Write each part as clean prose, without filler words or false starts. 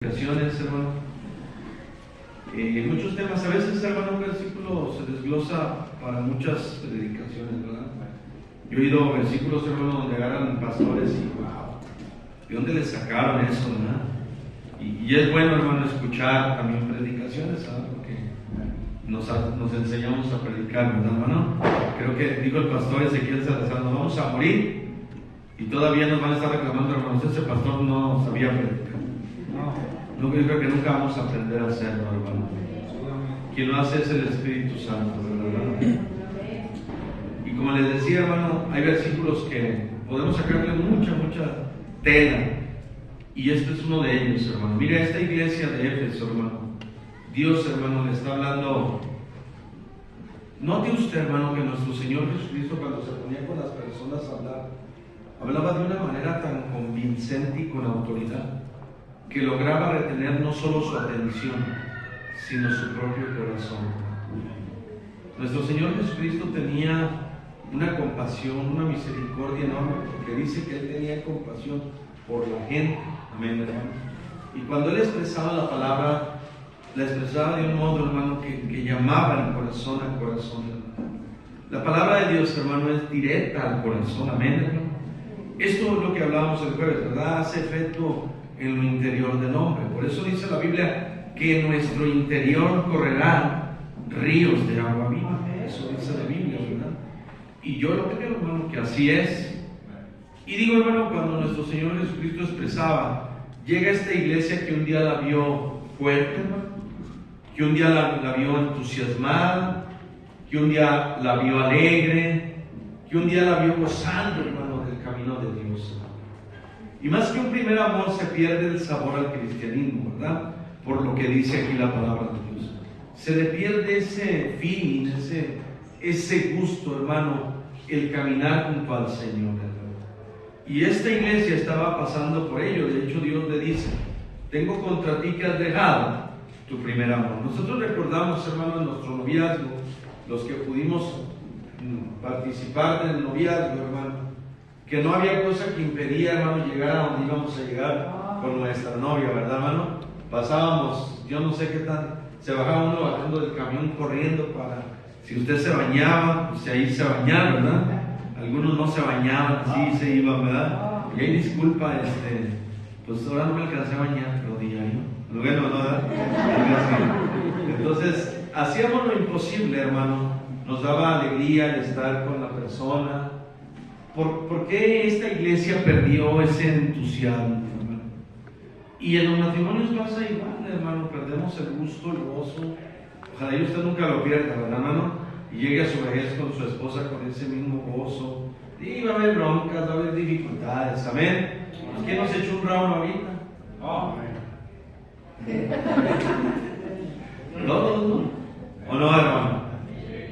Predicaciones, hermano. Muchos temas, a veces, hermano, un versículo se desglosa para muchas predicaciones, ¿verdad? Yo he oído versículos, hermano, donde agarran pastores y wow, ¿de dónde les sacaron eso, verdad? Y es bueno, hermano, escuchar también predicaciones, ¿sabes? Porque nos enseñamos a predicar, ¿verdad, hermano? Creo que dijo el pastor Ezequiel Salazar, nos vamos a morir y todavía nos van a estar reclamando, hermanos, ese pastor no sabía predicar. No, yo creo que nunca vamos a aprender a hacerlo, hermano. Quien lo hace es el Espíritu Santo, ¿verdad? Y como les decía, hermano, hay versículos que podemos sacarle mucha tela. Y este es uno de ellos, hermano. Mira, esta iglesia de Éfeso, hermano. Dios, hermano, le está hablando. Note usted, hermano, que nuestro Señor Jesucristo, cuando se ponía con las personas a hablar, hablaba de una manera tan convincente y con autoridad, que lograba retener no solo su atención, sino su propio corazón. Nuestro Señor Jesucristo tenía una compasión, una misericordia enorme, porque dice que Él tenía compasión por la gente. Amén, hermano. Y cuando Él expresaba la palabra, la expresaba de un modo, hermano, que llamaba el corazón al corazón, hermano. La palabra de Dios, hermano, es directa al corazón. Amén, hermano. Esto es lo que hablábamos el jueves, ¿verdad? Hace efecto en lo interior del hombre. Por eso dice la Biblia que en nuestro interior correrán ríos de agua viva. Eso dice la Biblia, ¿verdad? Y yo lo creo, hermano, que así es. Y digo, hermano, cuando nuestro Señor Jesucristo expresaba, llega a esta iglesia que un día la vio fuerte, hermano, que un día la vio entusiasmada, que un día la vio alegre, que un día la vio gozando, hermano, del camino de Dios. Y más que un primer amor, se pierde el sabor al cristianismo, ¿verdad? Por lo que dice aquí la palabra de Dios. Se le pierde ese feeling, ese gusto, hermano, el caminar junto al Señor, ¿verdad? Y esta iglesia estaba pasando por ello. De hecho, Dios le dice: tengo contra ti que has dejado tu primer amor. Nosotros recordamos, hermano, en nuestro noviazgo, los que pudimos participar del noviazgo, hermano, que no había cosa que impedía, hermano, llegar a donde íbamos a llegar con nuestra novia, ¿verdad, hermano? Pasábamos, yo no sé qué tal, se bajaba uno bajando del camión corriendo para, si usted se bañaba, pues ahí se bañaba, ¿verdad? Algunos no se bañaban, sí se iban, ¿verdad? Y ahí disculpa, pues ahora no me alcancé a bañar, pero diario, bueno, ¿no? ¿Verdad? Entonces, hacíamos lo imposible, hermano, nos daba alegría el estar con la persona. ¿Por qué esta iglesia perdió ese entusiasmo, hermano? Y en los matrimonios pasa igual, hermano, perdemos el gusto, el gozo. Ojalá y usted nunca lo pierda, ¿verdad, hermano? Y llegue a su vejez con su esposa con ese mismo gozo. Y va a haber broncas, va a haber dificultades, amén. ¿Quién nos echó un round ahorita? Todos, ¿no? ¿O no, hermano?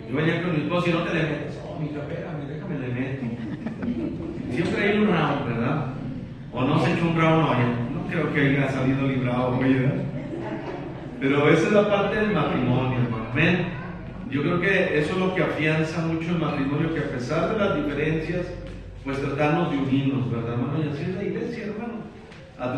Yo venía con mi esposa y no te le metes. Mi espérame, déjame le meto. Siempre hay un round, ¿verdad? O no se echó un round hoy. No creo que haya salido librado hoy, ¿verdad? Pero esa es la parte del matrimonio, hermano. Amén. Yo creo que eso es lo que afianza mucho el matrimonio, que a pesar de las diferencias, pues tratarnos de unirnos, ¿verdad, hermano? Y así es la iglesia, hermano. A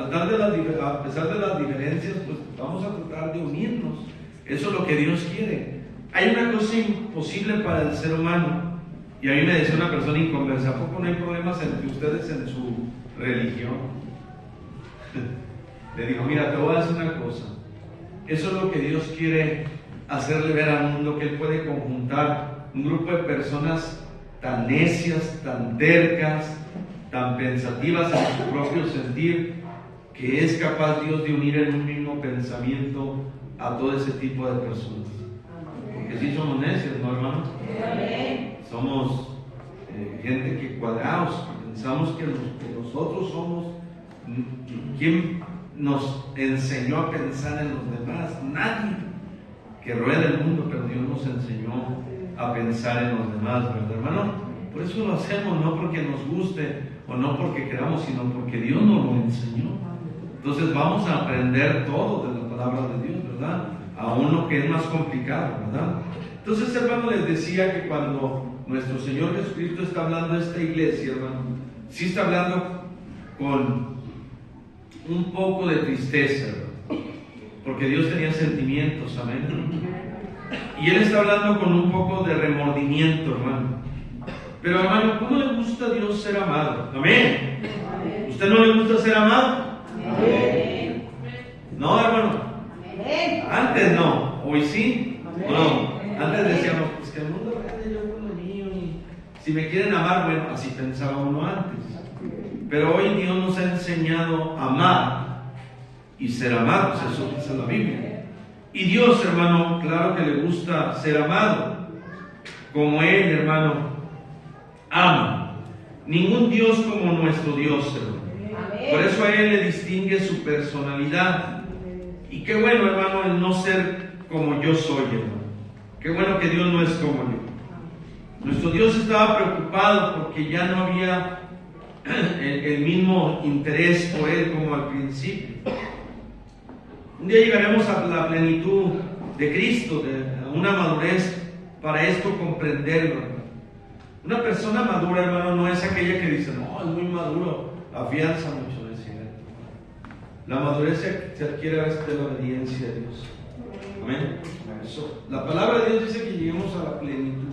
pesar de las diferencias, pues vamos a tratar de unirnos. Eso es lo que Dios quiere. Hay una cosa imposible para el ser humano. Y a mí me decía una persona inconversa: ¿a poco no hay problemas entre ustedes en su religión? Le digo: mira, te voy a decir una cosa. Eso es lo que Dios quiere hacerle ver al mundo, que Él puede conjuntar un grupo de personas tan necias, tan tercas, tan pensativas en su propio sentir, que es capaz Dios de unir en un mismo pensamiento a todo ese tipo de personas. Porque sí somos necios, ¿no, hermano? Somos gente que cuadrados, pensamos que nosotros somos. ¿Quién nos enseñó a pensar en los demás? Nadie. Que rueda el mundo, pero Dios nos enseñó a pensar en los demás, ¿verdad, hermano? Por eso lo hacemos, no porque nos guste o no porque queramos, sino porque Dios nos lo enseñó. Entonces vamos a aprender todo de la palabra de Dios, ¿verdad? Aún lo que es más complicado, ¿verdad? Entonces, hermano, les decía que cuando nuestro Señor Jesucristo está hablando a esta iglesia, hermano, sí está hablando con un poco de tristeza, porque Dios tenía sentimientos, amén. Y él está hablando con un poco de remordimiento, hermano. Pero hermano, ¿cómo le gusta a Dios ser amado? Amén. ¿Usted no le gusta ser amado? Amén. No, hermano. Amén. Antes no, hoy sí. ¿O no? Antes decíamos, pues que el mundo real yo con lo mío, y si me quieren amar, bueno, así pensaba uno antes. Pero hoy Dios nos ha enseñado a amar y ser amados, eso dice la Biblia. Y Dios, hermano, claro que le gusta ser amado, como Él, hermano, ama. Ningún Dios como nuestro Dios, hermano. Por eso a Él le distingue su personalidad. Y qué bueno, hermano, el no ser como yo soy, hermano. Qué bueno que Dios no es como yo. Nuestro Dios estaba preocupado porque ya no había el mismo interés por Él como al principio. Un día llegaremos a la plenitud de Cristo, a una madurez para esto comprenderlo, hermano. Una persona madura, hermano, no es aquella que dice, no, es muy maduro, afianza mucho, no es cierto. La madurez se adquiere a veces de la obediencia a Dios. Amén. Eso. La palabra de Dios dice que lleguemos a la plenitud.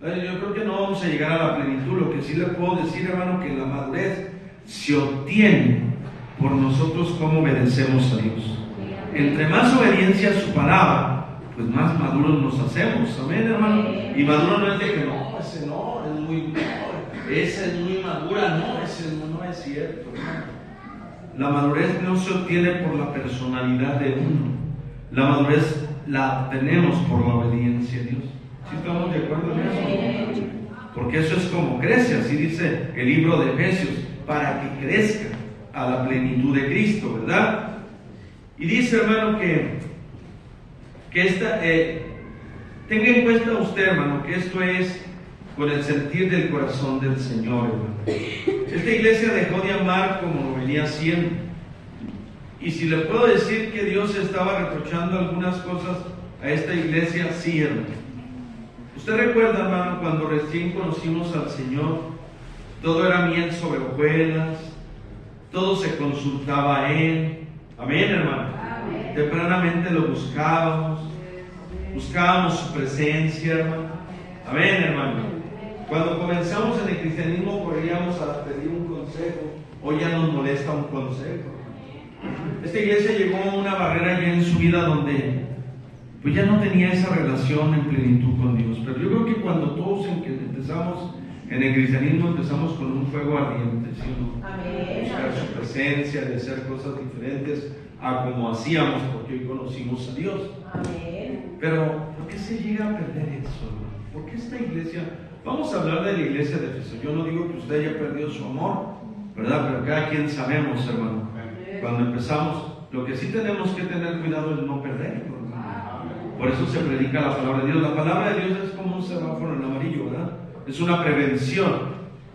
Yo creo que no vamos a llegar a la plenitud. Lo que sí le puedo decir, hermano, que la madurez se obtiene por nosotros como obedecemos a Dios. Entre más obediencia a su palabra, pues más maduros nos hacemos. Amén, hermano. Y maduro no es de que no, ese no, es muy duro, esa es muy madura, no, ese no es cierto, hermano. La madurez no se obtiene por la personalidad de uno. La madurez la obtenemos por la obediencia a Dios. ¿Sí estamos de acuerdo en eso? Porque eso es como crece, así dice el libro de Efesios, para que crezca a la plenitud de Cristo, ¿verdad? Y dice, hermano, que tenga en cuenta usted, hermano, que esto es con el sentir del corazón del Señor, hermano. Esta iglesia dejó de amar como lo venía haciendo. Y si le puedo decir que Dios estaba reprochando algunas cosas a esta iglesia, sí, hermano. Usted recuerda, hermano, cuando recién conocimos al Señor, todo era miel sobre hojuelas, todo se consultaba a Él. Amén, hermano. Amén. Tempranamente lo buscábamos su presencia, hermano. Amén, hermano. Cuando comenzamos en el cristianismo corríamos a pedir un consejo, hoy ya nos molesta un consejo. Esta iglesia llegó a una barrera ya en su vida donde pues ya no tenía esa relación en plenitud con Dios. Pero yo creo que cuando todos empezamos en el cristianismo, empezamos con un fuego ardiente, ¿sí o no? Amén. Buscar su presencia, de hacer cosas diferentes a como hacíamos, porque hoy conocimos a Dios. Amén. Pero, ¿por qué se llega a perder eso, hermano? ¿Por qué esta iglesia? Vamos a hablar de la iglesia de Efeso. Yo no digo que usted haya perdido su amor, ¿verdad? Pero cada quien sabemos, hermano. Cuando empezamos, lo que sí tenemos que tener cuidado es no perderlo, hermano. Por eso se predica la palabra de Dios. La palabra de Dios es como un semáforo en amarillo, ¿verdad? Es una prevención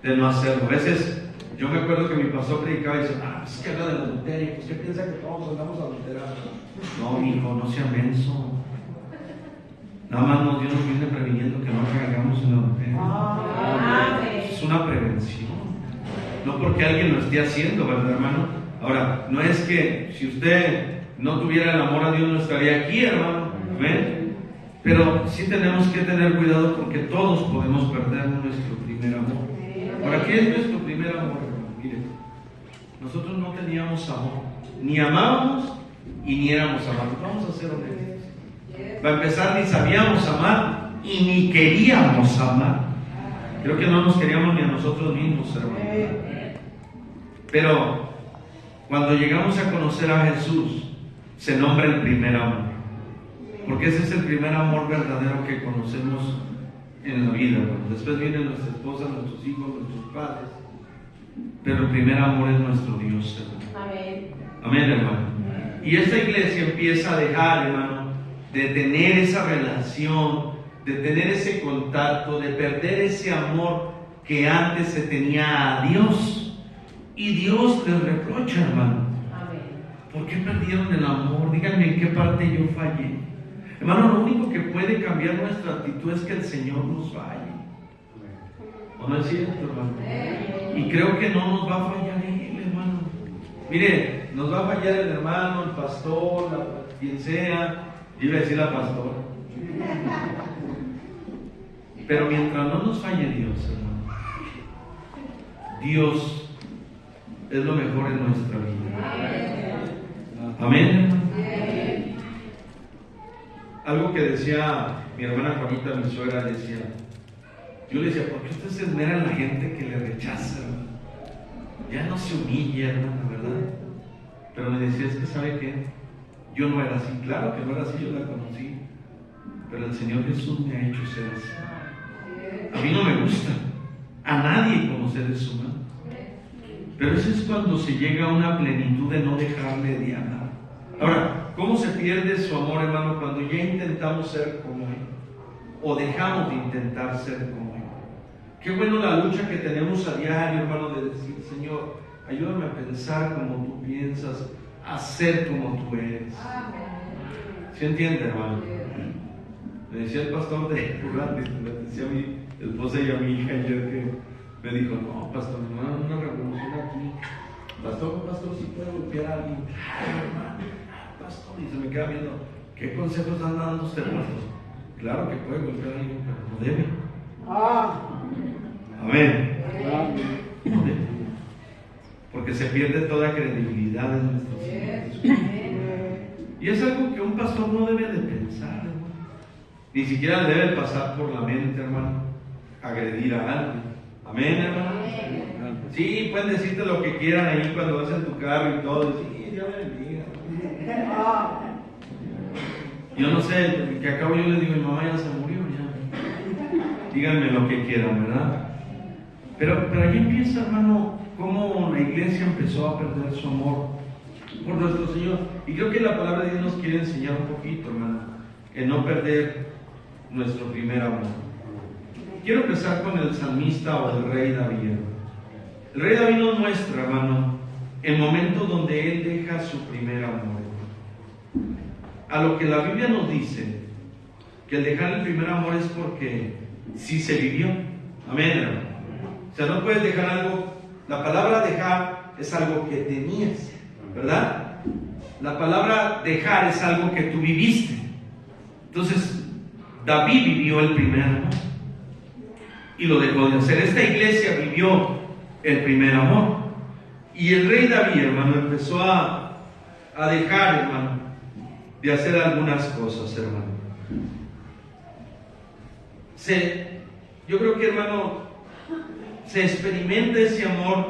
de no hacerlo. A veces, yo me acuerdo que mi pastor predicaba y dice, es que habla del adulterio, pues ¿qué piensa que todos andamos adulterados? No, hijo, no sea menso. Nada más Dios nos viene previniendo que no caigamos en adulterio. Es una prevención. No porque alguien lo esté haciendo, ¿verdad, hermano? Ahora, no es que si usted no tuviera el amor a Dios no estaría aquí, hermano. ¿Ven? Pero sí tenemos que tener cuidado porque todos podemos perder nuestro primer amor. Ahora, ¿qué es nuestro primer amor, hermano? Mire, nosotros no teníamos amor, ni amábamos y ni éramos amados. Vamos a ser honestos. Para empezar, ni sabíamos amar y ni queríamos amar. Creo que no nos queríamos ni a nosotros mismos, hermano. Pero cuando llegamos a conocer a Jesús, se nombra el primer amor. Porque ese es el primer amor verdadero que conocemos en la vida. Bueno, después vienen nuestras esposas, nuestros hijos, nuestros padres. Pero el primer amor es nuestro Dios, hermano. Amén. Amén, hermano. Y esta iglesia empieza a dejar, hermano, de tener esa relación, de tener ese contacto, de perder ese amor que antes se tenía a Dios. Y Dios les reprocha, hermano. Amén. ¿Por qué perdieron el amor? Díganme en qué parte yo fallé. Hermano, lo único que puede cambiar nuestra actitud es que el Señor nos falle. ¿O no es cierto, hermano? Y creo que no nos va a fallar Él, hermano. Mire, nos va a fallar el hermano, el pastor, quien sea, yo iba a decir la pastora. Pero mientras no nos falle Dios, hermano, Dios es lo mejor en nuestra vida. Amén, hermano. Algo que decía mi hermana Juanita, mi suegra, decía, yo le decía, ¿por qué usted se esmera en la gente que le rechaza, hermano? Ya no se humilla, hermano, ¿verdad? Pero me decía, es que ¿sabe qué? Yo no era así, claro que no era así, yo la conocí, pero el Señor Jesús me ha hecho ser así. A mí no me gusta a nadie como seres humanos, pero eso es cuando se llega a una plenitud de no dejarle de amar. Ahora, ¿cómo se pierde su amor, hermano? Cuando ya intentamos ser como Él, o dejamos de intentar ser como Él. Qué bueno la lucha que tenemos a diario, hermano, de decir, Señor, ayúdame a pensar como tú piensas, a ser como tú eres. ¿Sí entiende, hermano? Me decía el pastor de Urrate, le decía a mi esposa y a mi hija ayer que me dijo, no, pastor, me van a una revolución aquí. Pastor, si puede golpear a alguien. Ay, hermano, pastor, y se me queda viendo, ¿qué consejos anda dando usted, pastor? Claro que puede golpear a alguien, pero no debe. Amén. No debe. Porque se pierde toda credibilidad en nuestros hijos. Y es algo que un pastor no debe de pensar, hermano. Ni siquiera debe pasar por la mente, hermano, agredir a alguien. Amén, hermano. Sí, pueden decirte lo que quieran ahí cuando vas en tu carro y todo. Sí, Dios me bendiga. Yo no sé, que acabo yo les digo, mi mamá ya se murió, ya. Díganme lo que quieran, ¿verdad? Pero ahí empieza, hermano, cómo la iglesia empezó a perder su amor por nuestro Señor. Y creo que la palabra de Dios nos quiere enseñar un poquito, hermano, en no perder nuestro primer amor. Quiero empezar con el salmista o el rey David. El rey David nos muestra, hermano, el momento donde él deja su primer amor. A lo que la Biblia nos dice, que el dejar el primer amor es porque sí se vivió. Amén, hermano. O sea, no puedes dejar algo. La palabra dejar es algo que tenías, ¿verdad? La palabra dejar es algo que tú viviste. Entonces, David vivió el primer amor y lo dejó de hacer. Esta iglesia vivió el primer amor. Y el rey David, hermano, empezó a dejar, hermano, de hacer algunas cosas, hermano. Yo creo que, hermano, se experimenta ese amor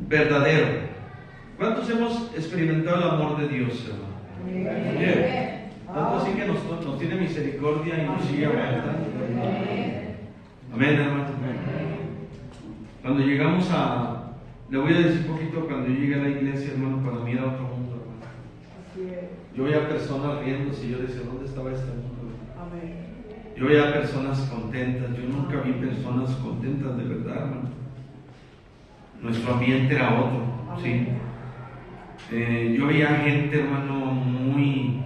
verdadero. ¿Cuántos hemos experimentado el amor de Dios, hermano? Tanto así que nos tiene misericordia y nos sigue aguantando. Amén, hermano. Cuando llegamos le voy a decir un poquito, cuando yo llegué a la iglesia, hermano, para mí era otro mundo, hermano. Yo veía personas riéndose y yo decía, ¿dónde estaba este mundo? Yo veía personas contentas, yo nunca vi personas contentas de verdad, hermano. Nuestro ambiente era otro, ¿sí? Yo veía gente, hermano, muy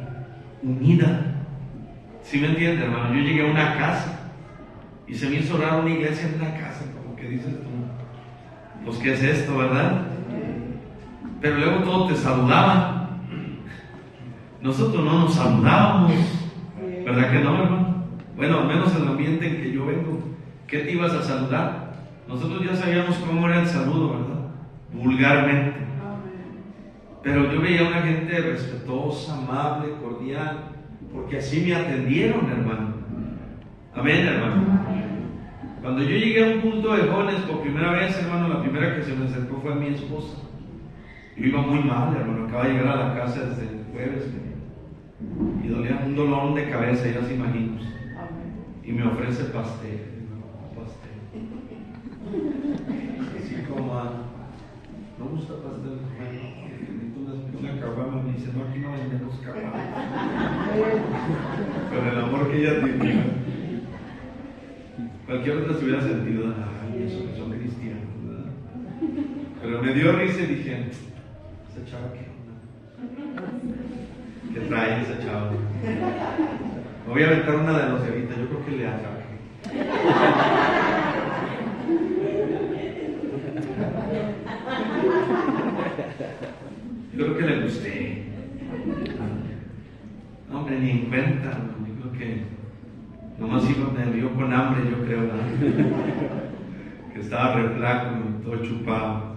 unida. ¿Sí me entiende, hermano? Yo llegué a una casa y se me hizo raro una iglesia en una casa, como que dices tú, pues ¿qué es esto, verdad? Pero luego todos te saludaban. Nosotros no nos saludábamos, ¿verdad que no, hermano? Bueno, al menos en el ambiente en que yo vengo, ¿qué te ibas a saludar? Nosotros ya sabíamos cómo era el saludo, ¿verdad? Vulgarmente. Pero yo veía una gente respetuosa, amable, cordial, porque así me atendieron, hermano. Amén, hermano. Cuando yo llegué a un culto de jóvenes por primera vez, hermano, la primera que se me acercó fue a mi esposa. Yo iba muy mal, hermano, acaba de llegar a la casa desde el jueves y dolía un dolor de cabeza, ya se imaginan. Y me ofrece pastel. Así como no gusta pastel, una caguama, me dice, no, aquí no vendemos caguama. Con el amor que ella tenía. Cualquier otra se hubiera sentido, ay, eso que son cristianos, ¿verdad? Pero me dio risa y dije, esa chava, ¿qué onda? ¿Qué trae esa chava? Me voy a aventar una de los de ahorita, yo creo que le atraje. Yo creo que le gusté. ni en cuenta, hermano. Yo creo que nomás me vio con hambre, yo creo, ¿verdad? Que estaba re flaco, todo chupado.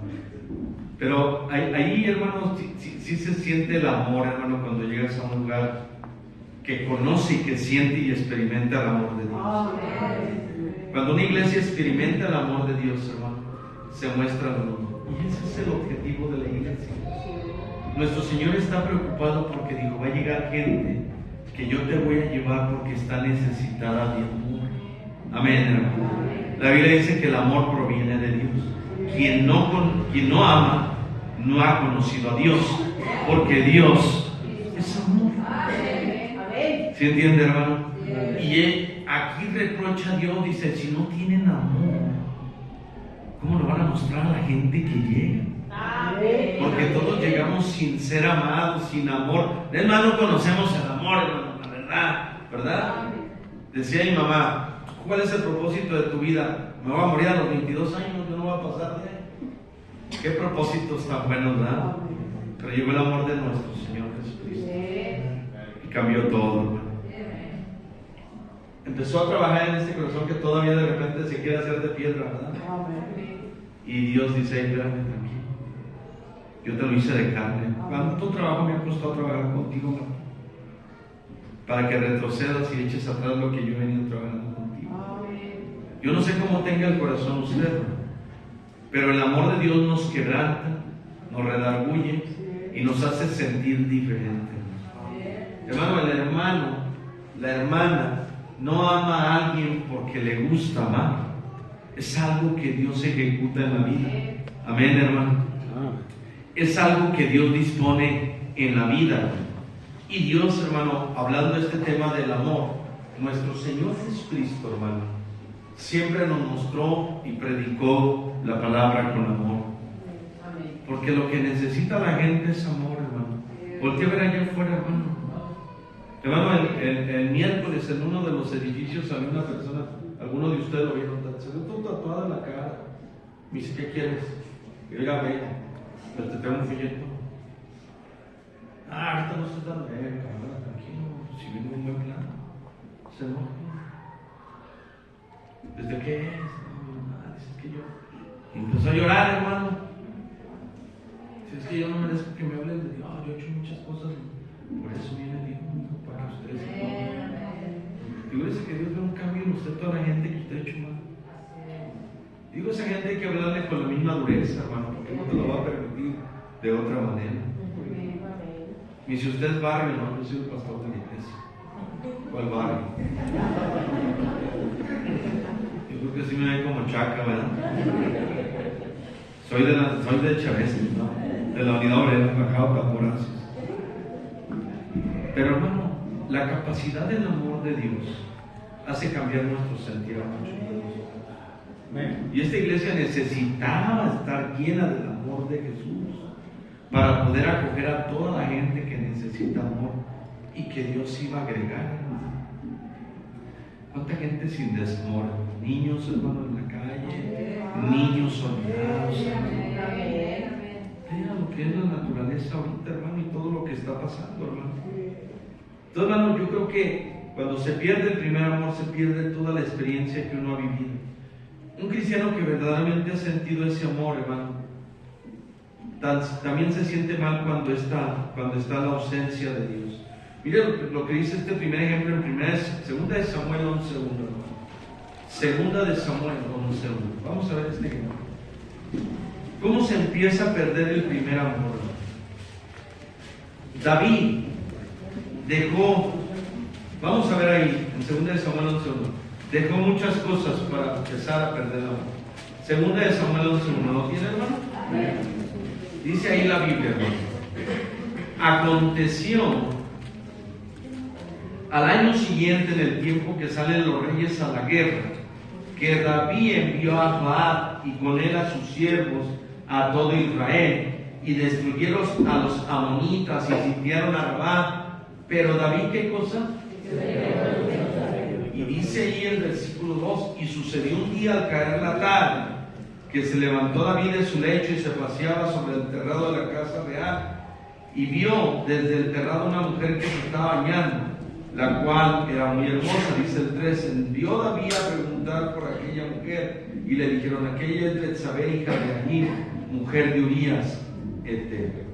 Pero ahí, hermano, sí se siente el amor, hermano, cuando llegas a un lugar que conoce y que siente y experimenta el amor de Dios. Cuando una iglesia experimenta el amor de Dios, hermano, se muestra al mundo. Y ese es el objetivo de la iglesia. Nuestro Señor está preocupado porque dijo, va a llegar gente que yo te voy a llevar porque está necesitada de amor. Amén, hermano. La Biblia dice que el amor proviene de Dios. Quien no ama, no ha conocido a Dios, porque Dios es amor. ¿Sí entiende, hermano? Y aquí reprocha a Dios, dice, si no tienen amor, ¿cómo lo van a mostrar a la gente que llega? Porque todos llegamos sin ser amados, sin amor. Hermano, no conocemos el amor, hermano, la verdad, ¿verdad? Decía mi mamá, ¿cuál es el propósito de tu vida? Me voy a morir a los 22 años, yo no voy a pasar de ahí. Qué propósitos tan buenos, ¿verdad? Pero llegó el amor de nuestro Señor Jesucristo y cambió todo, hermano. Empezó a trabajar en este corazón que todavía de repente se quiere hacer de piedra, ¿verdad? Y Dios dice, espérame, tranquilo. Yo te lo hice de carne. ¿Cuánto trabajo me ha costado trabajar contigo, hermano? Para que retrocedas y eches atrás lo que yo he venido trabajando contigo. Yo no sé cómo tenga el corazón usted, hermano, pero el amor de Dios nos quebranta, nos redarguye y nos hace sentir diferentes. Hermano, el hermano, la hermana no ama a alguien porque le gusta amar. Es algo que Dios ejecuta en la vida. Amén, hermano. Es algo que Dios dispone en la vida. Y Dios, hermano, hablando de este tema del amor, nuestro Señor Jesucristo, hermano, siempre nos mostró y predicó la palabra con amor. Porque lo que necesita la gente es amor, hermano. Voltea a ver allá afuera, hermano. Hermano, el miércoles en uno de los edificios había una persona, alguno de ustedes lo vieron, se ve todo tatuado en la cara. Me dice, ¿qué quieres? Yo diga, ve, pero te tengo un folleto. Ahorita no se está bien, cabrón, tranquilo. Si viene un buen plan, se enoja. ¿Desde qué es? No, dice, es que yo. Y empezó a llorar, hermano. Si es que yo no merezco que me hablen de Dios, yo he hecho muchas cosas. Por eso viene Dios, para que ustedes se pongan. Figúrese que Dios ve un cambio en usted, toda la gente que usted ha hecho mal. Digo, esa gente hay que hablarle con la misma dureza, hermano, porque no te lo va a permitir de otra manera. Y si usted es barrio, no, yo soy el pastor de la iglesia. ¿Cuál barrio? Yo creo que sí me ve como chaca, ¿verdad? Soy de Chávez, ¿no? De la unidad obrera, bajado Caporazos. Pero hermano, la capacidad del amor de Dios hace cambiar nuestro sentido mucho. Y esta iglesia necesitaba estar llena del amor de Jesús para poder acoger a toda la gente que necesita amor y que Dios iba a agregar. ¿Cuánta gente sin desamor? Niños, hermano, en la calle, niños olvidados. Vea lo que es la naturaleza ahorita, hermano, y todo lo que está pasando, hermano. Entonces, hermano, yo creo que cuando se pierde el primer amor, se pierde toda la experiencia que uno ha vivido. Un cristiano que verdaderamente ha sentido ese amor, hermano, también se siente mal cuando está la ausencia de Dios. Mire lo que dice este primer ejemplo en segunda de Samuel 11:1. Segunda de Samuel 11:1. Vamos a ver este ejemplo. ¿Cómo se empieza a perder el primer amor? David dejó, vamos a ver ahí, en segunda de Samuel 11:1. Dejó muchas cosas para empezar a perder el amor. Segunda de Samuel 11:1. ¿Lo tiene, hermano? Dice ahí la Biblia, hermano. Aconteció al año siguiente, en el tiempo que salen los reyes a la guerra, que David envió a Joab y con él a sus siervos a todo Israel, y destruyeron a los amonitas y sitiaron a Rabá. Pero David, ¿qué cosa? Y dice ahí el versículo 2: y sucedió un día al caer la tarde, que se levantó David de su lecho y se paseaba sobre el terrado de la casa real, y vio desde el terrado una mujer que se estaba bañando, la cual era muy hermosa. Dice el 13, envió David a preguntar por aquella mujer, y le dijeron, aquella es Betsabé, hija de Ahí, mujer de Urías Eteo.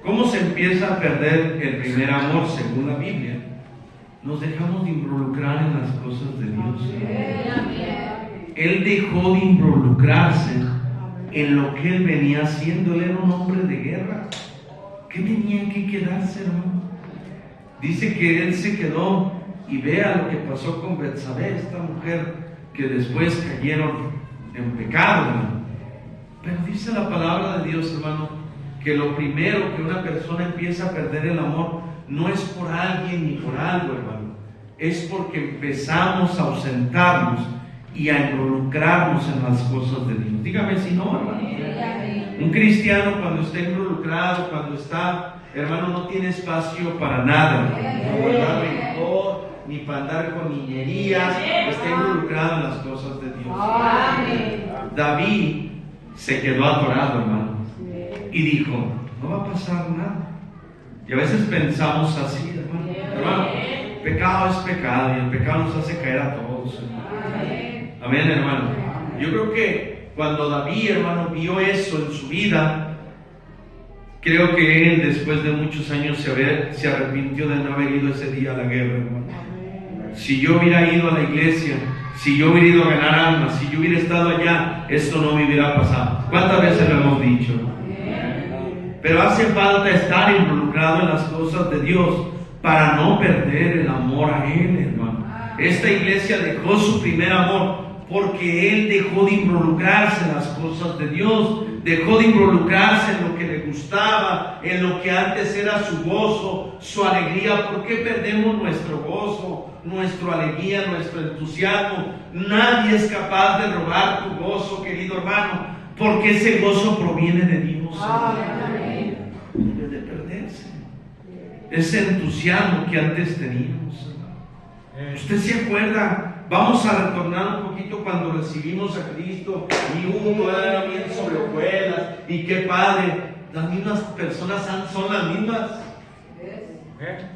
¿Cómo se empieza a perder el primer amor según la Biblia? Nos dejamos de involucrar en las cosas de Dios. Él dejó de involucrarse en lo que él venía haciendo. Él era un hombre de guerra. ¿Qué tenía que quedarse, hermano? Dice que él se quedó, y vea lo que pasó con Betsabé, esta mujer que después cayeron en pecado, hermano. Pero dice la palabra de Dios, hermano, que lo primero que una persona empieza a perder el amor no es por alguien ni por algo, hermano. Es porque empezamos a ausentarnos y a involucrarnos en las cosas de Dios. Dígame si no, hermano. Un cristiano, cuando está involucrado, cuando está, hermano, no tiene espacio para nada, ni para guardar rencor, ni para andar con niñerías. Está involucrado en las cosas de Dios. David se quedó atorado, hermano, y dijo, no va a pasar nada. Y a veces pensamos así, hermano. Hermano, pecado es pecado, y el pecado nos hace caer a todos, hermano. Amén, hermano. Yo creo que cuando David, hermano, vio eso en su vida, creo que él, después de muchos años, se arrepintió de no haber ido ese día a la guerra, hermano. Si yo hubiera ido a la iglesia, si yo hubiera ido a ganar almas, si yo hubiera estado allá, esto no me hubiera pasado. ¿Cuántas veces lo hemos dicho? Pero hace falta estar involucrado en las cosas de Dios para no perder el amor a Él, hermano. Esta iglesia dejó su primer amor porque él dejó de involucrarse en las cosas de Dios, dejó de involucrarse en lo que le gustaba, en lo que antes era su gozo, su alegría. ¿Por qué perdemos nuestro gozo, nuestra alegría, nuestro entusiasmo? Nadie es capaz de robar tu gozo, querido hermano, porque ese gozo proviene de Dios. Debe de perderse ese entusiasmo que antes teníamos. ¿Usted se acuerda? Vamos a retornar un poquito cuando recibimos a Cristo y uno era bien sobre hojuelas y qué padre. Las mismas personas son las mismas.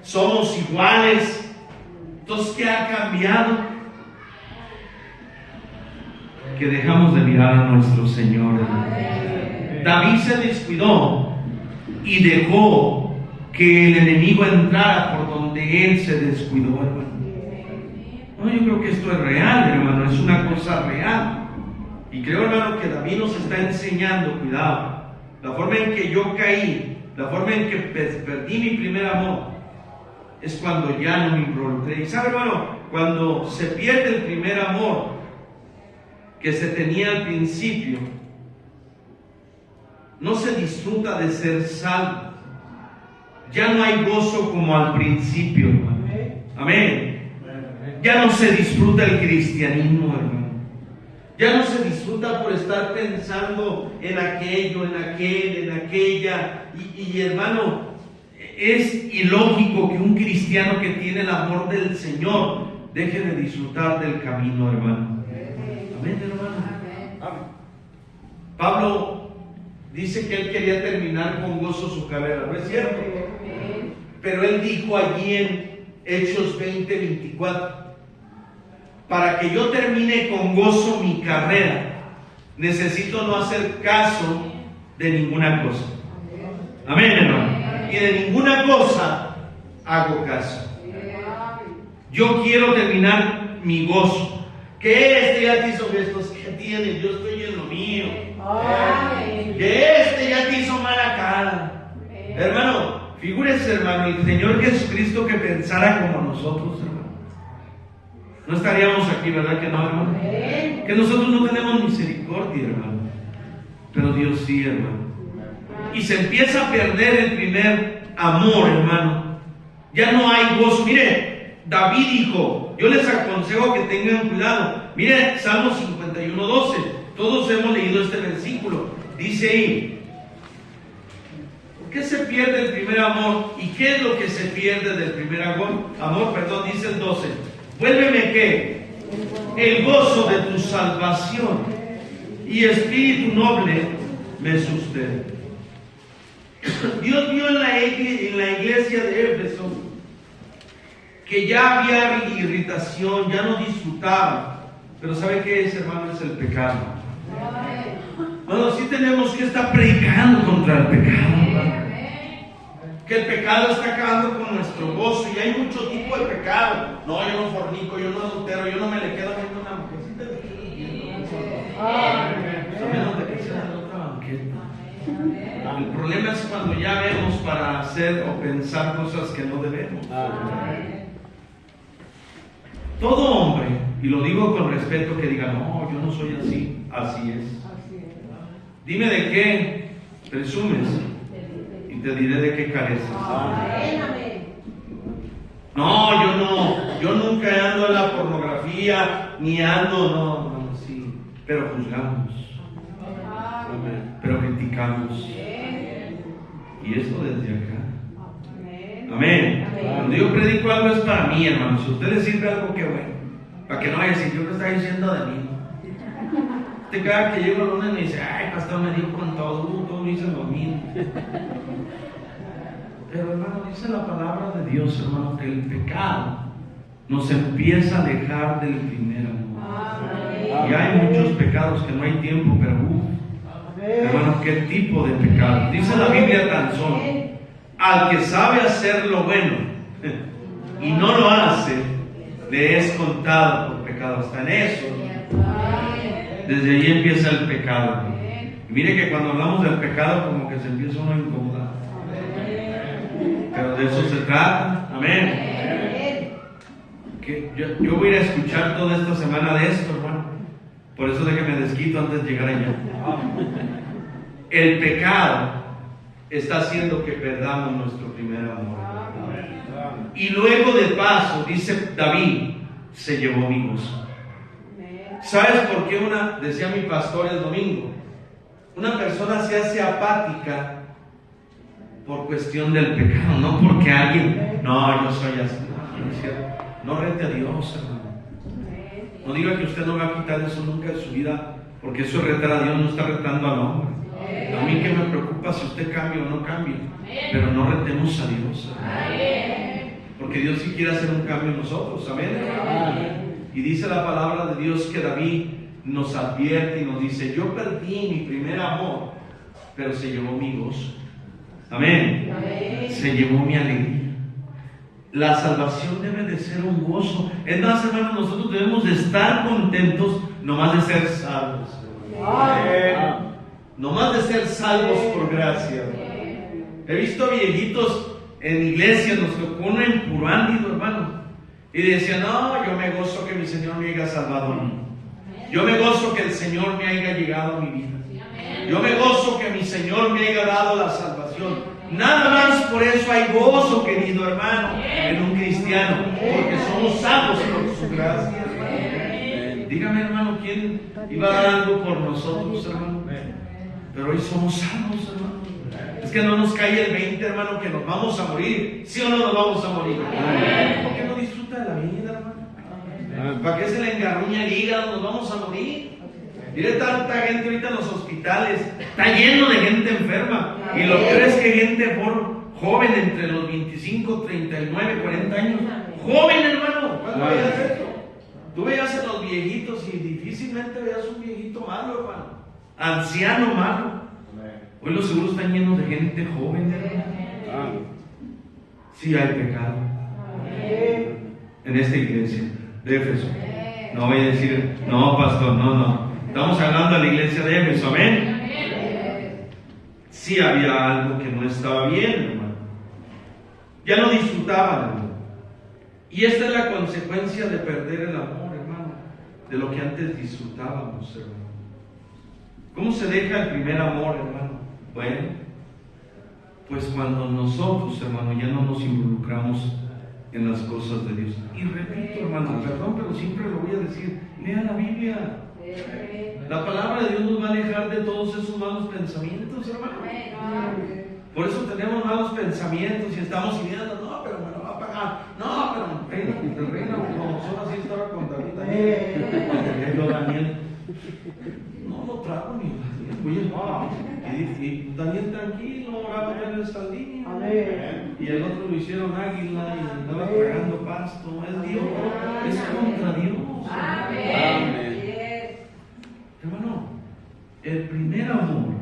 Somos iguales. Entonces, ¿qué ha cambiado? Que dejamos de mirar a nuestro Señor. David se descuidó y dejó que el enemigo entrara por donde él se descuidó, hermano. No, yo creo que esto es real, hermano, es una cosa real. Y creo, hermano, que David nos está enseñando, cuidado, la forma en que yo caí, la forma en que perdí mi primer amor, es cuando ya no me involucré. Y sabe, hermano, cuando se pierde el primer amor que se tenía al principio, no se disfruta de ser salvo. Ya no hay gozo como al principio, hermano. Amén. Ya no se disfruta el cristianismo, hermano. Ya no se disfruta por estar pensando en aquello, en aquel, en aquella. Y hermano, es ilógico que un cristiano que tiene el amor del Señor deje de disfrutar del camino, hermano. Amén, hermano. Pablo dice que él quería terminar con gozo su carrera, ¿no es cierto? Pero él dijo allí en Hechos 20:24, para que yo termine con gozo mi carrera, necesito no hacer caso de ninguna cosa. Amén, hermano. Y de ninguna cosa hago caso. Yo quiero terminar mi gozo. Que este ya te hizo estos que tienes, yo estoy en lo mío. Que este ya te hizo mala cara. Hermano, figúrese, hermano, el Señor Jesucristo que pensara como nosotros, hermano. No estaríamos aquí, ¿verdad que no, hermano? Que nosotros no tenemos misericordia, hermano. Pero Dios sí, hermano. Y se empieza a perder el primer amor, hermano. Ya no hay gozo. Mire, David dijo, yo les aconsejo que tengan cuidado. Mire, Salmo 51:12. Todos hemos leído este versículo. Dice ahí, ¿por qué se pierde el primer amor? ¿Y qué es lo que se pierde del primer amor? Dice el 12. Vuélveme ¿qué? El gozo de tu salvación y espíritu noble me sustenta. Dios vio en la iglesia de Éfeso que ya había irritación, ya no disfrutaban. Pero ¿sabe qué es, hermano? Es el pecado. Bueno, sí tenemos que estar predicando contra el pecado. Que el pecado está acabando con nuestro gozo. Y hay mucho tipo de pecado. No, yo no fornico, yo no adultero, yo no me le quedo viendo una mujercita de a menos de que sea de otra banqueta. El problema es cuando ya vemos para hacer o pensar cosas que no debemos. Todo hombre, y lo digo con respeto, que diga, no, yo no soy así, así es. Dime de qué presumes y te diré de qué careces. No, yo nunca ando en la pornografía, ni ando, no, sí, pero juzgamos, pero criticamos. Y esto desde acá. Amén. Cuando yo predico algo es para mí, hermano. Si a usted le sirve algo, qué bueno. Para que no vaya a decir, yo qué está diciendo de mí. Usted cada que llego el lunes me dice, ay, pastor, me dio con todo me hizo lo mismo. Pero hermano, dice la palabra de Dios, hermano, que el pecado nos empieza a alejar del primer amor. Y hay muchos pecados que no hay tiempo, pero hermano, ¿qué tipo de pecado? Dice la Biblia tan solo, al que sabe hacer lo bueno y no lo hace, le es contado por pecado. Hasta en eso, desde ahí empieza el pecado. Y mire que cuando hablamos del pecado, como que se empieza uno a incomodar. Pero de eso se trata. Amén. Que yo voy a ir a escuchar toda esta semana de esto, hermano. Por eso déjeme desquito antes de llegar allá. El pecado está haciendo que perdamos nuestro primer amor. Y luego de paso, dice David, se llevó mi gozo. ¿Sabes por qué decía mi pastor el domingo? Una persona se hace apática por cuestión del pecado, no porque alguien, no, yo soy así. No rete a Dios, hermano. No diga que usted no va a quitar eso nunca de su vida, porque eso es retar a Dios, no está retando al hombre. A mí que me preocupa si usted cambia o no cambia, pero no retemos a Dios, hermano. Porque Dios sí quiere hacer un cambio en nosotros, amén. Y dice la palabra de Dios que David nos advierte y nos dice, yo perdí mi primer amor, pero se llevó mi gozo. Amén. Se llevó mi alegría. La salvación debe de ser un gozo. Es más, hermano, nosotros debemos de estar contentos nomás de ser salvos. Nomás de ser salvos por gracia. He visto viejitos en iglesias, nos tocó uno en Puruándido, hermano, y decía, no, yo me gozo que mi Señor me haya salvado a mí. Yo me gozo que el Señor me haya llegado a mi vida. Yo me gozo que mi Señor me haya dado la salvación. Nada más por eso hay gozo, querido hermano, en un cristiano, porque somos salvos por su gracia. Dígame, hermano, ¿quién iba a dar algo por nosotros, hermano? Pero hoy somos salvos, hermano. Es que no nos cae el 20, hermano, que nos vamos a morir. ¿Sí o no nos vamos a morir? ¿Por qué no disfruta de la vida, hermano? ¿Para qué se le engarruña el hígado? Nos vamos a morir. Mire tanta gente ahorita en los hospitales, está lleno de gente enferma. Y lo peor es que gente joven entre los 25, 39, 40 años. Joven, hermano, ¿cuándo veías eso? Tú veías a los viejitos y difícilmente veías un viejito malo, hermano. Anciano malo. Hoy los seguros están llenos de gente joven, hermano. Sí hay pecado en esta iglesia de Éfeso. No voy a decir, no, pastor, no. Estamos hablando de la iglesia de Éfeso, amén. Sí había algo que no estaba bien, hermano. Ya no disfrutaban, hermano. Y esta es la consecuencia de perder el amor, hermano, de lo que antes disfrutábamos, hermano. ¿Cómo se deja el primer amor, hermano? Bueno, pues cuando nosotros, hermano, ya no nos involucramos en las cosas de Dios. Y repito, hermano, perdón, pero siempre lo voy a decir, lea la Biblia. La palabra de Dios nos va a alejar de todos esos malos pensamientos, hermano. Por eso tenemos malos pensamientos y estamos pidiendo, no, pero me lo va a pagar. No, pero el reino como nosotros así estaba con David también. Daniel. No lo trago ni y Daniel tranquilo, oraba en el saldín. Y el otro lo hicieron águila y andaba tragando pasto. Es Dios, es contra Dios. Amén. Hermano, el primer amor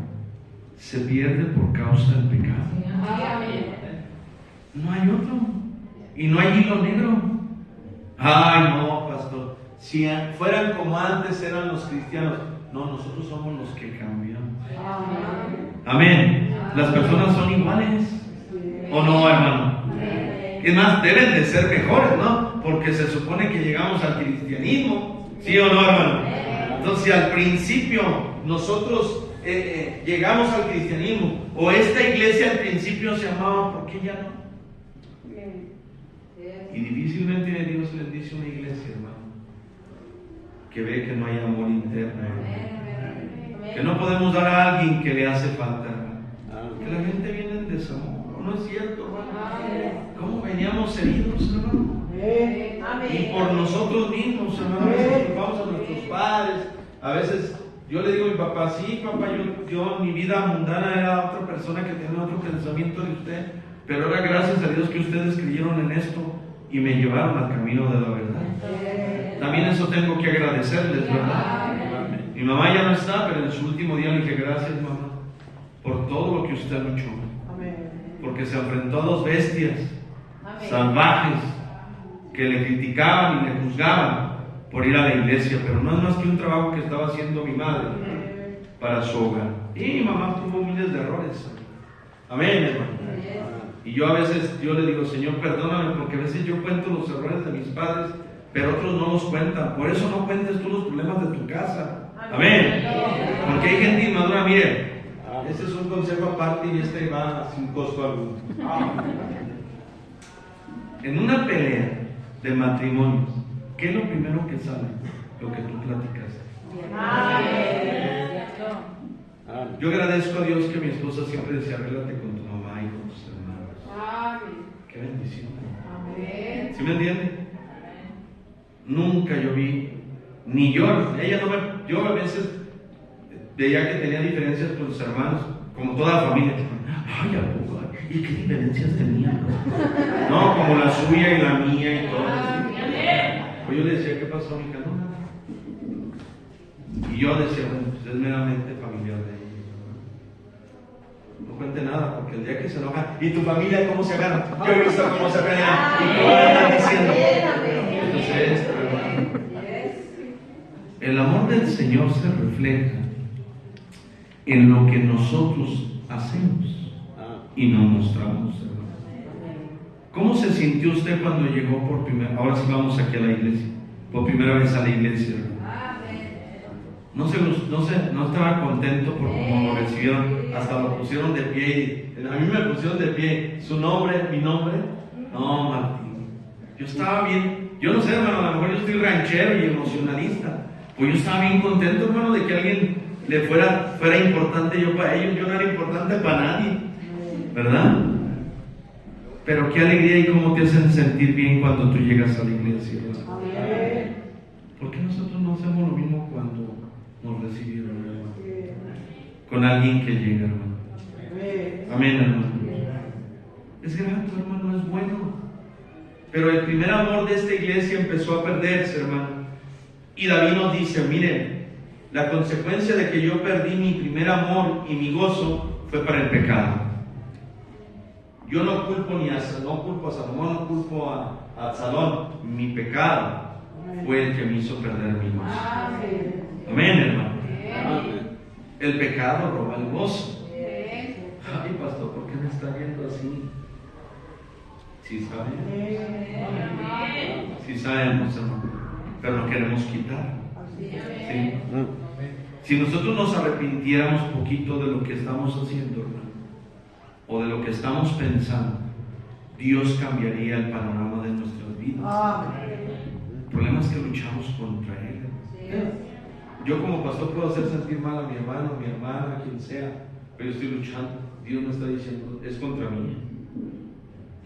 se pierde por causa del pecado. No hay otro. Y no hay hilo negro. Ay, no, pastor. Si fueran como antes eran los cristianos. No, nosotros somos los que cambiamos. Amén. Las personas son iguales. ¿O no, hermano? Es más, deben de ser mejores, ¿no? Porque se supone que llegamos al cristianismo. ¿Sí o no, hermano? Entonces, si al principio nosotros llegamos al cristianismo, o esta iglesia al principio se amaba, ¿por qué ya no? Y difícilmente Dios les dice a una iglesia, hermano, que ve que no hay amor interno, hermano. Que no podemos dar a alguien que le hace falta, hermano. Que la gente viene en desamor. No es cierto, hermano. ¿Cómo veníamos heridos, hermano? Y por nosotros mismos, hermano. A veces culpamos a nuestros padres. A veces yo le digo a mi papá, sí, papá, yo en mi vida mundana era otra persona que tenía otro pensamiento de usted. Pero ahora gracias a Dios que ustedes creyeron en esto y me llevaron al camino de la verdad. También eso tengo que agradecerles, ¿verdad? Mi mamá ya no está, pero en su último día le dije, gracias, mamá, por todo lo que usted luchó. Porque se enfrentó a dos bestias salvajes que le criticaban y le juzgaban por ir a la iglesia, pero no es más que un trabajo que estaba haciendo mi madre para su hogar. Y mi mamá tuvo miles de errores. Amén, hermano. Y yo a veces, yo le digo, Señor, perdóname, porque a veces yo cuento los errores de mis padres, pero otros no los cuentan. Por eso no cuentes tú los problemas de tu casa. Amén. Porque hay gente inmadura, mire, ese es un consejo aparte y este va sin costo alguno. En una pelea de matrimonios, ¿qué es lo primero que sale? Lo que tú platicaste. Yo agradezco a Dios que mi esposa siempre decía, arréglate con tu mamá y con tus hermanos. Qué bendición. ¿Sí me entiende? Nunca yo vi, ni yo, ella no me, yo a veces veía que tenía diferencias con sus hermanos, como toda la familia. Ay, ¿a poco? ¿Y qué diferencias tenían? No, como la suya y la mía y todo. Pues yo le decía, ¿qué pasó, mija? No, nada. Y yo decía, bueno, pues es meramente familiar de ella. No cuente nada, porque el día que se enoja, ¿y tu familia cómo se agarra? Yo he visto cómo se agarra. ¿Y cómo andan diciendo? Entonces, el amor del Señor se refleja en lo que nosotros hacemos y nos mostramos, hermano. ¿Cómo se sintió usted cuando llegó por primera vez? Ahora sí vamos aquí a la iglesia, por primera vez a la iglesia, hermano. No estaba contento por cómo lo recibieron, hasta lo pusieron de pie. A mí me pusieron de pie. ¿Su nombre? ¿Mi nombre? No, Martín. Yo estaba bien. Yo no sé, hermano, a lo mejor yo estoy ranchero y emocionalista. Pues yo estaba bien contento, hermano, de que alguien le fuera importante yo para ellos. Yo no era importante para nadie, ¿verdad? Pero qué alegría y cómo te hacen sentir bien cuando tú llegas a la iglesia, ¿verdad? ¿Por qué nosotros no hacemos lo mismo cuando nos recibieron, hermano? Con alguien que llega, hermano. Amén, hermano. Es grato, hermano, es bueno. Pero el primer amor de esta iglesia empezó a perderse, hermano. Y David nos dice, miren, la consecuencia de que yo perdí mi primer amor y mi gozo fue para el pecado. Yo no culpo a Salomón, no culpo a Absalón. Mi pecado fue el que me hizo perder mi gozo. Amén, hermano. El pecado roba el gozo. Ay, pastor, ¿por qué me está viendo así? Sí sabemos. Sí sabemos, hermano. Pero lo queremos quitar. ¿Sí? Si nosotros nos arrepintiéramos poquito de lo que estamos haciendo, hermano, o de lo que estamos pensando, Dios cambiaría el panorama de nuestras vidas. El problema es que luchamos contra Él. Yo como pastor puedo hacer sentir mal a mi hermano, a mi hermana, a quien sea, pero yo estoy luchando. Dios me está diciendo, es contra mí,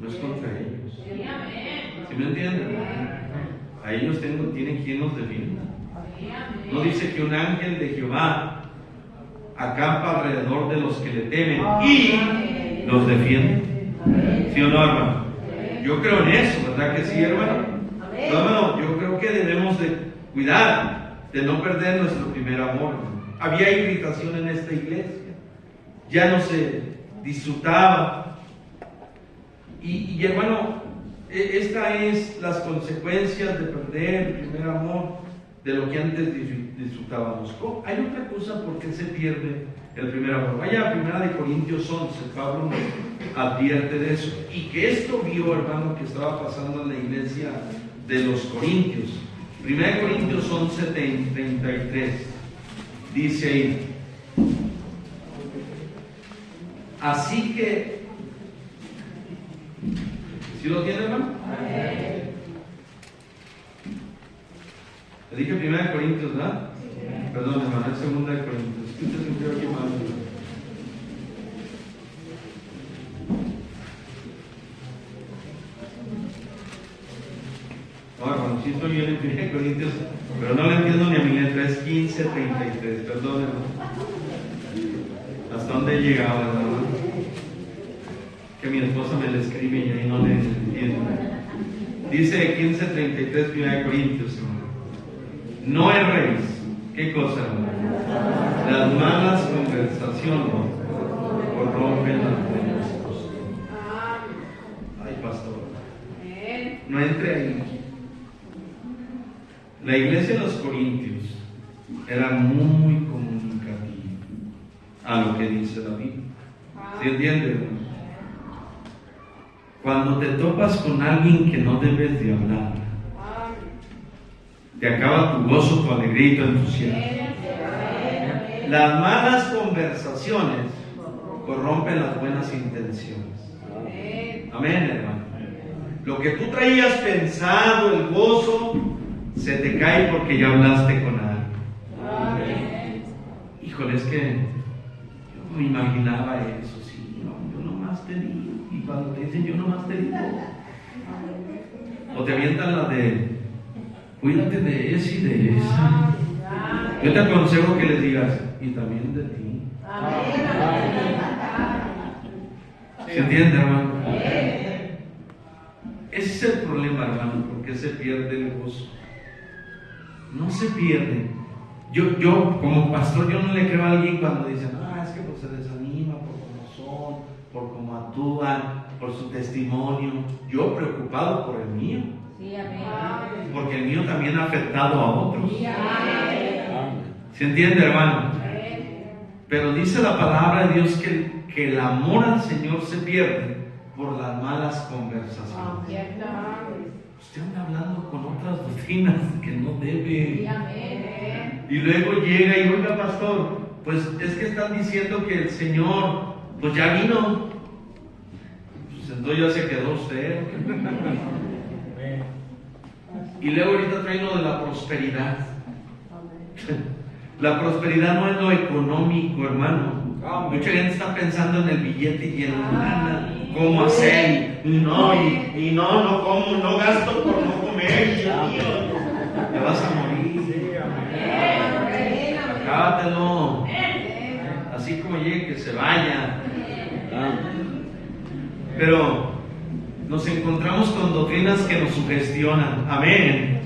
no es contra ellos. ¿Sí me entienden? A ellos tienen quien los defienda. No dice que un ángel de Jehová acampa alrededor de los que le temen y los defiende. ¿Sí o no, hermano? Yo creo en eso, ¿verdad que sí, hermano? No, hermano, yo creo que debemos de cuidar de no perder nuestro primer amor, hermano. Había irritación en esta iglesia, ya no se disfrutaba. Y hermano, esta es las consecuencias de perder el primer amor de lo que antes disfrutábamos. Hay otra cosa por qué se pierde el primer amor. Vaya a 1 Corintios 11, Pablo nos advierte de eso. Y que esto vio, hermano, que estaba pasando en la iglesia de los Corintios. 1 Corintios 11, 33. Dice ahí: así que, ¿sí lo tiene, hermano? Le dije 1 Corintios, ¿verdad? Sí. Perdón, hermano, es 2 Corintios. Usted se envió aquí mal. No, hermano, sí estoy bien en 1 Corintios, pero no le entiendo ni a mi letra, es 15:33. Perdón, hermano. ¿Hasta dónde he llegado, hermano? Que mi esposa me lo escribe y ahí no le entiendo. Dice 15:33 1 Corintios, hermano. No erréis. ¿Qué cosa, hermano? Las malas conversaciones corrompen las buenas costumbres. Ay, pastor, no entre ahí. La iglesia de los Corintios era muy comunicativa a lo que dice la Biblia. ¿Sí entiende, hermano? Cuando te topas con alguien que no debes de hablar, te acaba tu gozo, tu alegría y tu entusiasmo. Las malas conversaciones corrompen las buenas intenciones. Amén, hermano. Lo que tú traías pensado, el gozo, se te cae porque ya hablaste con alguien. Híjole, es que yo me imaginaba eso, sí, no, yo nomás te digo. Y cuando te dicen yo nomás te digo, o te avientan la de cuídate de ese y de esa. Yo te aconsejo que les digas, y también de ti. ¿Se entiende, hermano? Ese es el problema, hermano, porque se pierde el gozo. No se pierde. Yo como pastor, yo no le creo a alguien cuando dicen, es que pues se desanima por cómo son, por cómo actúan, por su testimonio. Yo preocupado por el mío. Porque el mío también ha afectado a otros. ¿Se entiende, hermano? Pero dice la palabra de Dios que el amor al Señor se pierde por las malas conversaciones. Usted anda hablando con otras doctrinas que no debe. Y luego llega y oiga, pastor, pues es que están diciendo que el Señor pues ya vino. Pues entonces ya se quedó usted. Y luego ahorita trae lo de la prosperidad. La prosperidad no es lo económico, hermano. Mucha gente está pensando en el billete y en la lana. ¿Cómo hacer? Y no como, no gasto por no comer. Te vas a morir. Acábatelo. Así como llegue, que se vaya. Pero nos encontramos con doctrinas que nos sugestionan. Amén.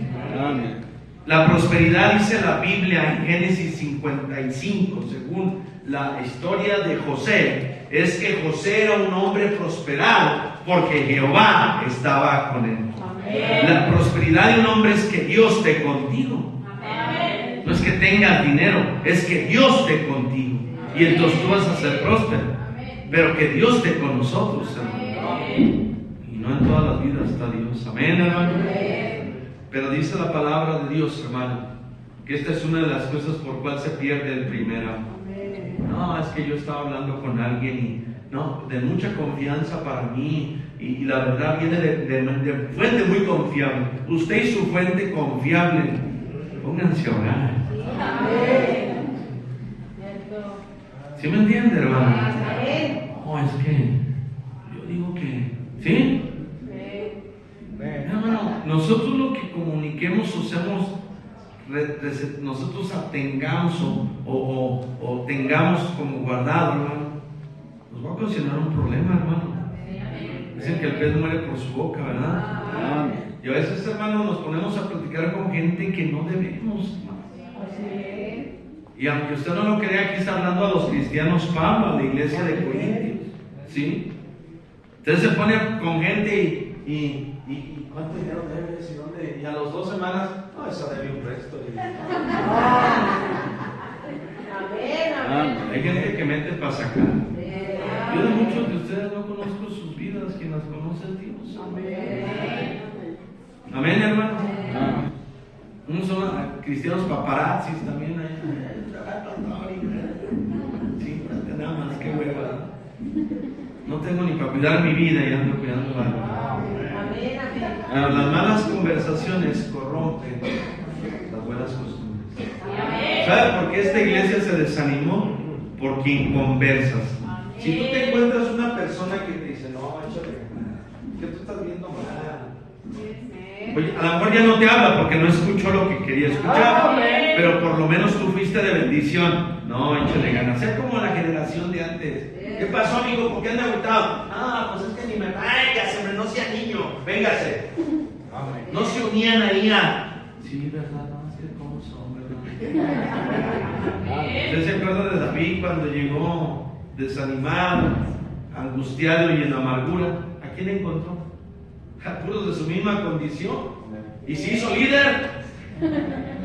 La prosperidad, dice la Biblia en Génesis 55, según la historia de José, es que José era un hombre prosperado porque Jehová estaba con él. La prosperidad de un hombre es que Dios esté contigo. No es que tengas dinero, es que Dios esté contigo. Y entonces tú vas a ser próspero. Pero que Dios esté con nosotros, hermano. Y no en todas las vidas está Dios. Amén, hermano. Pero dice la palabra de Dios, hermano, que esta es una de las cosas por cual se pierde el primer amor. No, es que yo estaba hablando con alguien y no, de mucha confianza para mí, y la verdad viene de fuente muy confiable. Usted y su fuente confiable, pónganse a orar. ¿Sí me entiende, hermano? No, es que yo digo que ¿sí? Hermano, nosotros lo que comuniquemos o seamos nosotros tengamos o tengamos como guardado, hermano, nos va a ocasionar un problema, hermano. Dicen que el pez muere por su boca, ¿verdad? Y a veces, hermano, nos ponemos a platicar con gente que no debemos, hermano. Y aunque usted no lo crea, aquí está hablando a los cristianos Pablo, a la iglesia de Corintios, ¿sí? Entonces se pone con gente y ¿cuánto dinero debes? ¿Y dónde? Y a las 2 semanas, no, eso debe un resto. Hay gente que mete para sacar. Yo de muchos de ustedes no conozco sus vidas, quien las conoce es Dios. Amén, hermano. Unos son cristianos paparazzis también. Sí, nada más que hueva. No tengo ni para cuidar mi vida y ando cuidando la. Las malas conversaciones corrompen las buenas costumbres. ¿Sabe por qué esta iglesia se desanimó? Por quien conversas. Si tú te encuentras una persona que te dice, no, échale, ¿qué tú estás viendo mal? Oye, a lo mejor ya no te habla porque no escuchó lo que quería escuchar, pero por lo menos tú fuiste de bendición. No, échale ganas. Sea como la generación de antes. ¿Qué pasó, amigo? ¿Por qué anda agotado? Ah, pues es que ni me... Véngase, no sea niño. Véngase. No se unían ahí a... Sí, ¿verdad? No, es que cómo son, ¿verdad? ¿Usted se acuerda de David cuando llegó desanimado, angustiado y en amargura? ¿A quién encontró? A puros de su misma condición. Y se hizo líder.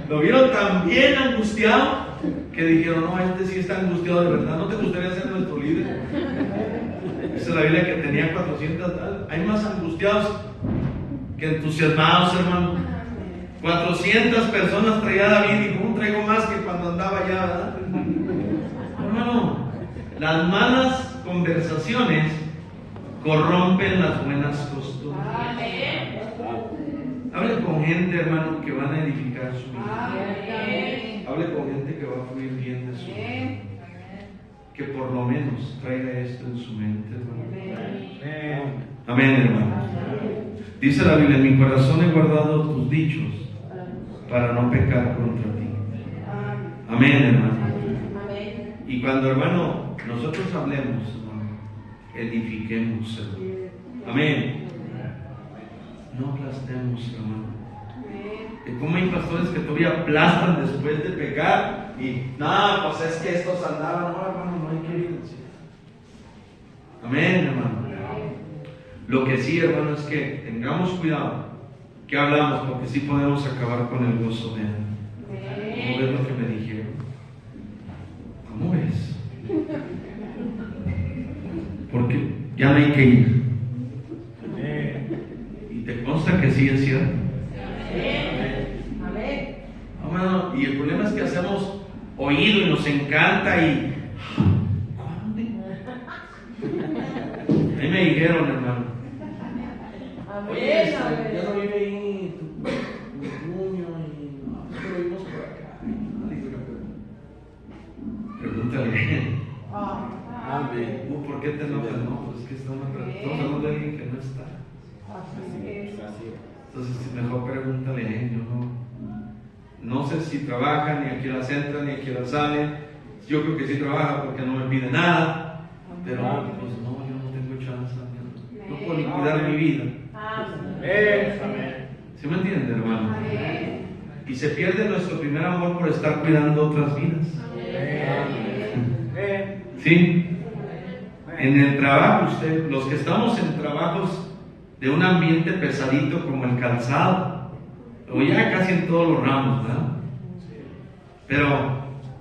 Lo vieron tan bien angustiado que dijeron, no, este sí está angustiado de verdad. ¿No te gustaría ser nuestro líder? Dice la Biblia que tenía 400. Hay más angustiados que entusiasmados, hermano. 400 personas traía David y dijo, traigo más que cuando andaba allá, ¿verdad? Hermano, las malas conversaciones corrompen las buenas costumbres. Hable con gente, hermano, que van a edificar su vida. Hable con gente que va a fluir bien de su vida. Que por lo menos traiga esto en su mente, hermano. Amén, hermano. Dice la Biblia, en mi corazón he guardado tus dichos para no pecar contra ti. Amén, hermano. Y cuando, hermano, nosotros hablemos, hermano, edifiquemos, hermano. Amén. No aplastemos, hermano. Como hay pastores que todavía aplastan después de pecar y, no, pues es que estos andaban. No, hermano, no hay que evidenciar. Amén, hermano. Lo que sí, hermano, es que tengamos cuidado que hablamos, porque sí podemos acabar con el gozo de él. ¿Cómo ves lo que me dijeron? ¿Cómo ves? Porque ya no hay que ir. Y te consta que sí es cierto. Hermano, y el problema es que hacemos oído y nos encanta y... ¿Cuándo? A mí me dijeron, hermano. Oye, ya no vive ahí tu junio y no, lo vimos por acá. Pregúntale a él. ¿Por qué te enojas? No, pues es que estamos hablando de alguien que no está. Entonces, mejor pregúntale a él. Yo no sé si trabaja, ni a qué horas entra, ni a qué horas sale. Yo creo que sí trabaja porque no me pide nada. Pero, pues no, yo no tengo chance. No puedo ni cuidar mi vida. ¿Sí me entiende, hermano? Y se pierde nuestro primer amor por estar cuidando otras vidas. ¿Sí? En el trabajo, los que estamos en trabajos de un ambiente pesadito como el calzado, o ya casi en todos los ramos, ¿verdad? Pero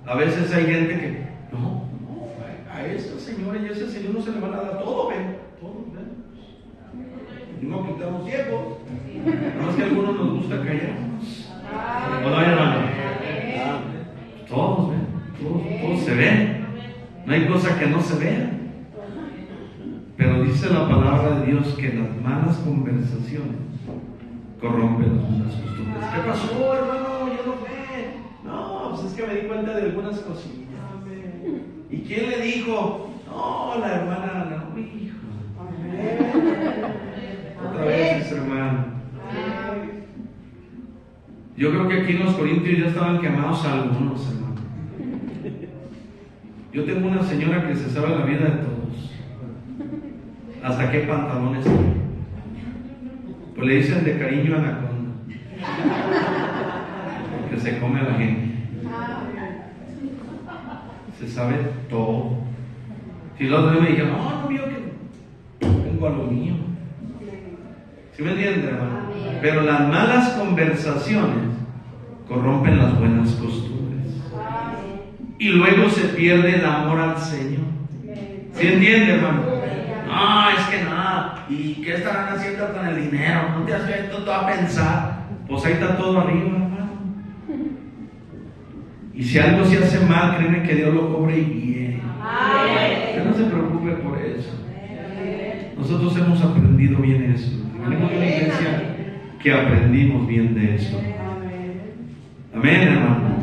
a veces hay gente que, no, a esa señora y a ese señor no se le van a dar todo, ven, todo, ven. No quitamos tiempo, nada más que a algunos nos gusta callarnos. ¿O no, hermano? Todos, ven, todos se ven. No hay cosa que no se vea. Pero dice la palabra de Dios que las malas conversaciones corrompen las buenas costumbres. ¿Qué pasó, hermano? Yo no sé. No, pues es que me di cuenta de algunas cosillas. ¿Y quién le dijo? No, la hermana, no, hijo. Otra vez, hermano. Yo creo que aquí en los Corintios ya estaban quemados algunos, hermano. Yo tengo una señora que se sabe la vida de todos. Hasta qué pantalones tiene. Pues le dicen de cariño anaconda. Porque se come a la gente. Se sabe todo. Si los otros me dijeron, no vio que tengo a lo mío. ¿Sí me entienden, hermano? Pero las malas conversaciones corrompen las buenas costumbres. Y luego se pierde el amor al Señor. ¿Sí entiende, hermano? No, es que nada. ¿Y qué estarán haciendo con el dinero? ¿No te has puesto todo a pensar? Pues ahí está todo arriba, hermano. Y si algo se hace mal, créeme que Dios lo cobre y bien. Usted no se preocupe por eso. Nosotros hemos aprendido bien eso. Venimos de una iglesia que aprendimos bien de eso. Amén, hermano.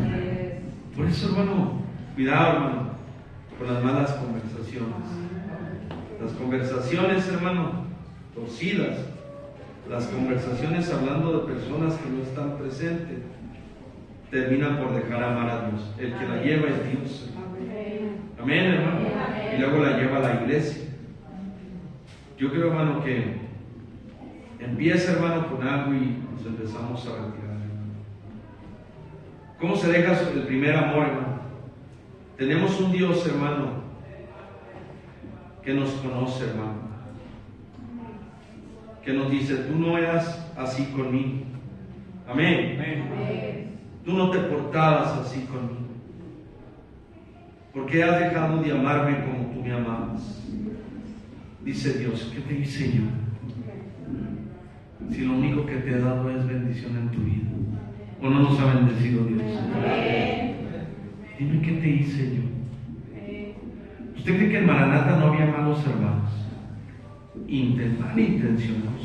Por eso, hermano, cuidado, hermano, con las malas conversaciones. Las conversaciones, hermano, torcidas. Las conversaciones hablando de personas que no están presentes, terminan por dejar amar a Dios. El que la lleva es Dios. Amén, hermano. Y luego la lleva a la iglesia. Yo creo, hermano, que empieza, hermano, con algo y nos empezamos a retirar, hermano. ¿Cómo se deja el primer amor, hermano? Tenemos un Dios, hermano, que nos conoce, hermano, que nos dice, tú no eras así conmigo. Amén. Tú no te portabas así conmigo. ¿Por qué has dejado de amarme como tú me amabas? Dice Dios, ¿qué te hice yo? Si lo único que te he dado es bendición en tu vida. ¿O no nos ha bendecido Dios? Dime, ¿qué te hice yo? ¿Usted cree que en Maranata no había malos hermanos? Malintencionados.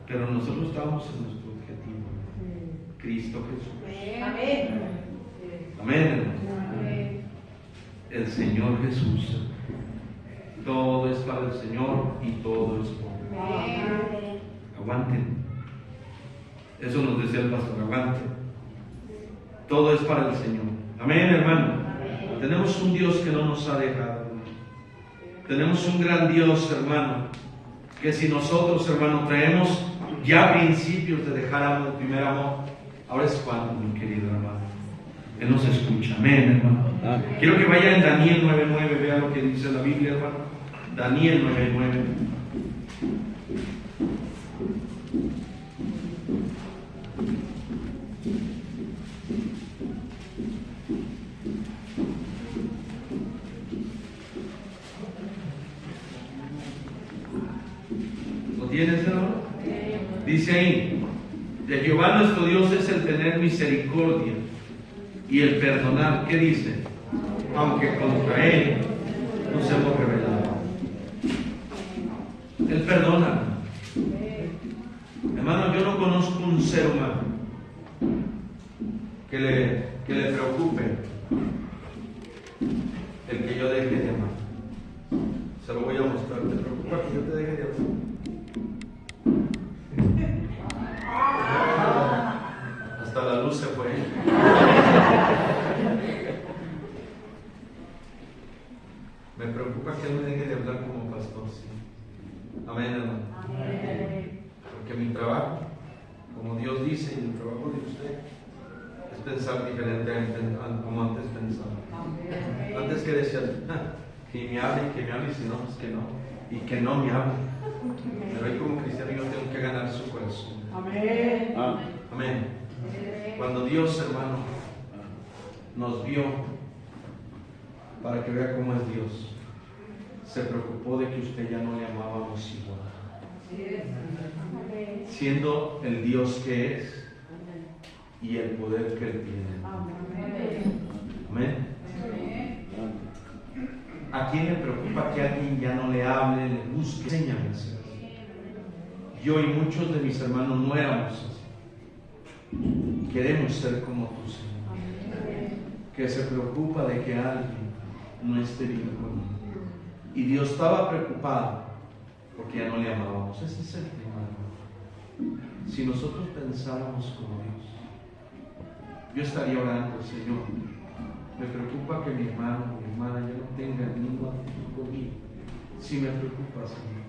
Pero nosotros estábamos en nuestro objetivo. Cristo Jesús. Amén. Amén, hermano. El Señor Jesús. Todo es para el Señor y todo es por Él. Aguanten. Eso nos decía el pastor, aguanten. Todo es para el Señor. Amén, hermano. Tenemos un Dios que no nos ha dejado. Tenemos un gran Dios, hermano, que si nosotros, hermano, traemos ya principios de dejar el primer amor, ahora es cuando, mi querido hermano. Él nos escucha. Amén, hermano. Quiero que vaya en Daniel 9:9, vea lo que dice la Biblia, hermano. Daniel 9:9. ¿Lo tienes, hermano? Dice ahí, de Jehová nuestro Dios es el tener misericordia y el perdonar. ¿Qué dice? Aunque contra Él nos hemos rebelado. Él perdona. Hermano, yo no conozco un ser humano que le preocupe el que yo deje de amar. Se lo voy a mostrar. ¿Te preocupa que yo te deje de amar? Hasta la luz se fue. Me preocupa que Él me deje de hablar como pastor, sí. Amén, hermano. Porque mi trabajo, como Dios dice, y el trabajo de usted, es pensar diferente a como antes pensaba. Antes que decía, que me hable, y si no, pues que no. Y que no me hable. Pero hoy como cristiano yo tengo que ganar su corazón. Amén. Amén. Cuando Dios, hermano, nos vio, para que vea cómo es Dios, se preocupó de que usted ya no le amábamos igual. Siendo el Dios que es y el poder que Él tiene. Amén. ¿A quién le preocupa que alguien ya no le hable, le busque? Enséñame a hacer. Yo y muchos de mis hermanos no éramos así. Queremos ser como tú, Señor. Que se preocupa de que alguien no esté bien conmigo. Y Dios estaba preocupado porque ya no le amábamos. Ese es el tema. si nosotros pensáramos como Dios, yo estaría orando, Señor, me preocupa que mi hermano, mi hermana ya no tenga ninguna actitud conmigo. Sí me preocupa, Señor,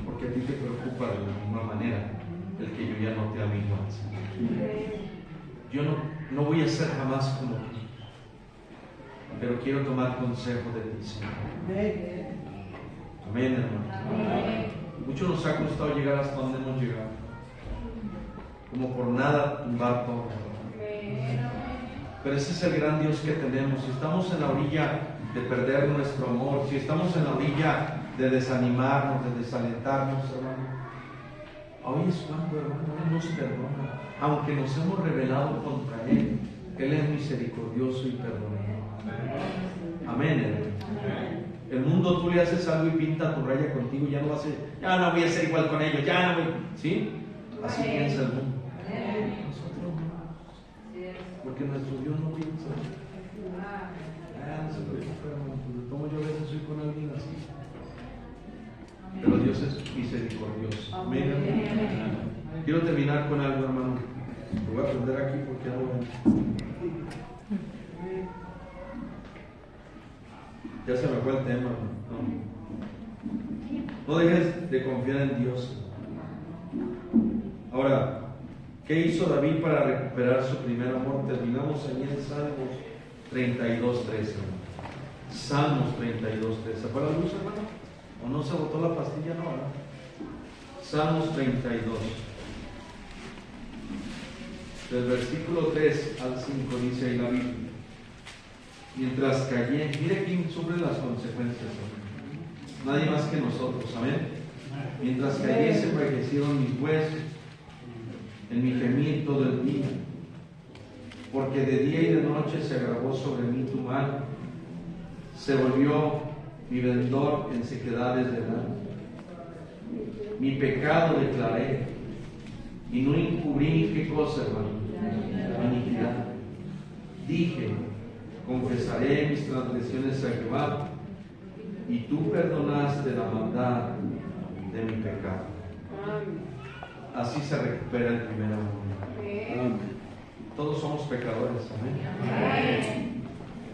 porque a ti te preocupa de la misma manera el que yo ya no te amo igual, Señor. Yo no voy a ser jamás como tú, pero quiero tomar consejo de ti, Señor. Amén, hermanos. Mucho nos ha costado llegar hasta donde hemos llegado, como por nada tumbar todo. Pero ese es el gran Dios que tenemos. Si estamos en la orilla de perder nuestro amor, si estamos en la orilla de desanimarnos, de desalentarnos, hermano, hoy es cuando, hermano, Él nos perdona. Aunque nos hemos rebelado contra Él, Él es misericordioso y perdonador. Amén, hermano. El mundo, tú le haces algo y pinta tu raya contigo, ya no voy a ser igual con ellos, ya no voy. ¿Sí? Así piensa el mundo. Nosotros no. Porque nuestro Dios no piensa. No se preocupe, hermano. Como yo a veces soy con alguien así. Pero Dios es misericordioso. Amén. Quiero terminar con algo, hermano. Lo voy a aprender aquí porque no. Ya se me fue el tema. No dejes de confiar en Dios. Ahora, ¿qué hizo David para recuperar su primer amor? Terminamos ahí en Salmos 32:13. Salmos 32:13. ¿Se fue la luz, hermano? ¿O no se botó la pastilla? No, ¿verdad? Salmos 32. Del versículo 3 al 5 dice ahí la Biblia. Mientras callé, mire quién sufre las consecuencias, ¿no? Nadie más que nosotros, amén. Mientras callé se envejecieron mis huesos, en mi gemir todo el día, porque de día y de noche se agravó sobre mí tu mano, se volvió mi vendor en sequedades de edad. Mi pecado declaré y no encubrí qué cosa, hermano, mi iniquidad. Dije, confesaré mis transgresiones a Jehová, y tú perdonaste la maldad de mi pecado. Así se recupera el primer amor. Todos somos pecadores, amén.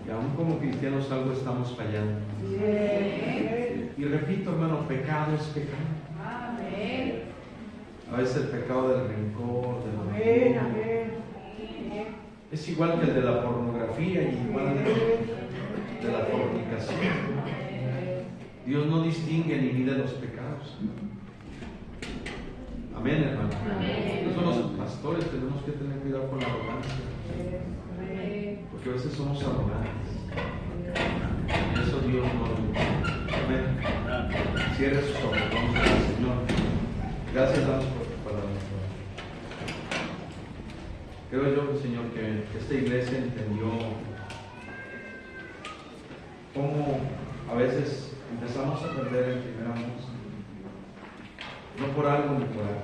Y aún como cristianos algo estamos fallando. Y repito, hermano, pecado es pecado. A veces el pecado del rencor, del orgullo, es igual que el de la pornografía y igual de la fornicación. Dios no distingue ni mide los pecados. Amén, hermano. Nosotros los pastores tenemos que tener cuidado con la arrogancia, porque a veces somos arrogantes. Y eso Dios no lo gusta. Amén. Cierre sus ojos, vamos a orar, Señor. Gracias, damos por tu palabra. Creo yo, Señor, que esta iglesia entendió cómo a veces empezamos a perder el primer amor, no por algo ni por algo,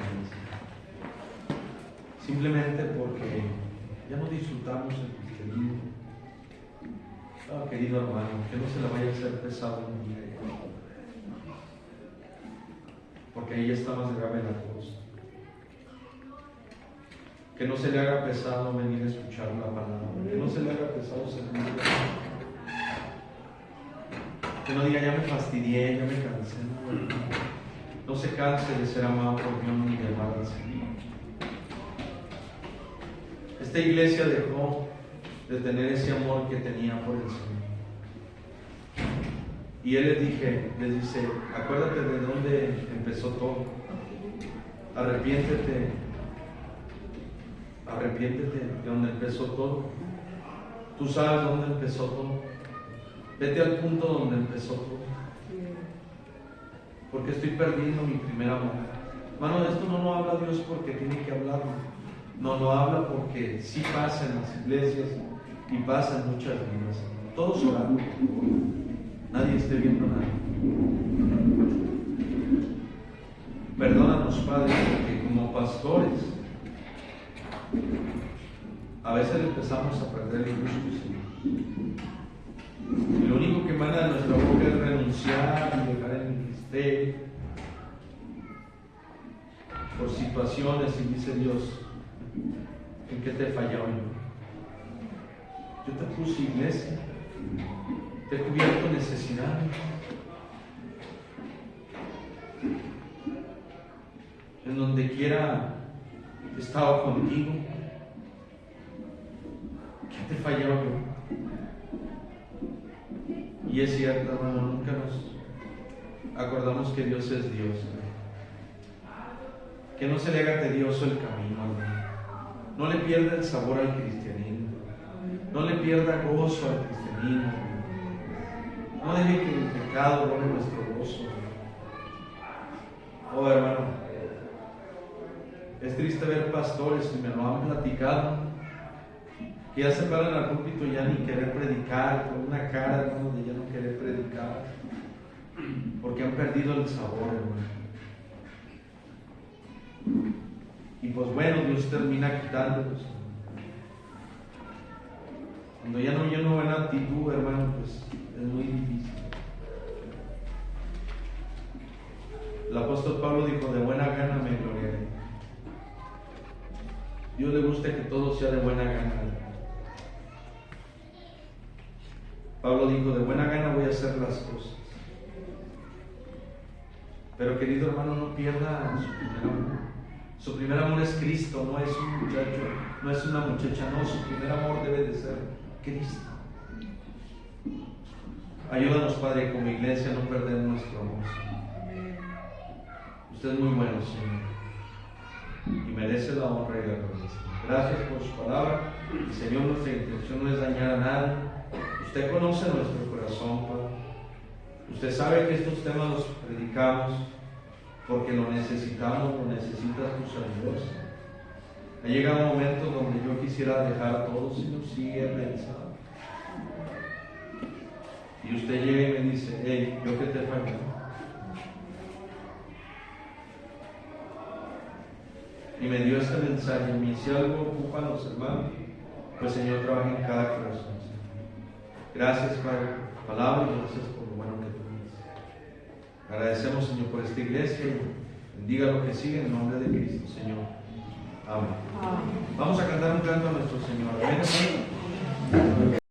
simplemente porque ya no disfrutamos el cristianismo. Querido hermano, que no se le vaya a hacer pesado en día, porque ahí está más grave la cosa. Que no se le haga pesado venir a escuchar la palabra, que no se le haga pesado servir. Que no diga, ya me fastidié, ya me cansé. No se canse de ser amado por Dios ni de amar al Señor. Esta iglesia dejó de tener ese amor que tenía por el Señor. Y Él les dice, acuérdate de dónde empezó todo. Arrepiéntete de donde empezó todo. Tú sabes dónde empezó todo. Vete al punto donde empezó todo. Porque estoy perdiendo mi primer amor. Hermano, esto no lo habla Dios porque tiene que hablarlo. No lo habla porque sí pasa en las iglesias y pasa en muchas vidas. Todos orando. Nadie esté viendo nada. Perdónanos, Padre, porque como pastores a veces empezamos a perder el gusto, Señor. Y lo único que emana de nuestra boca es renunciar y dejar el ministerio. por situaciones y dice Dios, ¿en qué te he fallado yo? Yo te puse iglesia, te he cubierto necesidades. En donde quiera he estado contigo. ¿Qué te he fallado yo? Y es cierto, hermano, nunca nos acordamos que Dios es Dios. Que no se le haga tedioso el camino, hermano. No le pierda el sabor al cristianismo. No le pierda gozo al cristianismo. No deje que el pecado robe nuestro gozo. Oh, hermano, es triste ver pastores que me lo han platicado, que ya se paran al púlpito ya ni querer predicar, con una cara, hermano, de ya no querer predicar, porque han perdido el sabor, hermano. Y pues bueno, Dios termina quitándolos. Cuando ya no hay una buena actitud, hermano, pues es muy difícil. El apóstol Pablo dijo, de buena gana me gloriaré. Dios le gusta que todo sea de buena gana. Pablo dijo, de buena gana voy a hacer las cosas. Pero querido hermano, no pierda su primer amor. Su primer amor es Cristo, no es un muchacho, no es una muchacha, no, su primer amor debe de ser Cristo. Ayúdanos, Padre, como iglesia a no perder nuestro amor. Usted es muy bueno, Señor, y merece la honra y la gloria. Gracias por su palabra. Y, Señor, nuestra intención no es dañar a nadie. Usted conoce nuestro corazón, Padre. Usted sabe que estos temas los predicamos porque lo necesitamos, lo necesitas tus ayudas. Ha llegado un momento donde yo quisiera dejar todo, Señor, sigue pensando. Y usted llega y me dice, hey, yo que te fallé. Y me dio este mensaje, y si algo ocupan los hermanos, pues Señor, trabaja en cada corazón. Gracias, Padre, por tu palabra, y gracias por lo bueno que tú dices. Agradecemos, Señor, por esta iglesia, y bendiga lo que sigue en el nombre de Cristo, Señor. Amén. Vamos a cantar un canto a nuestro Señor. Amén.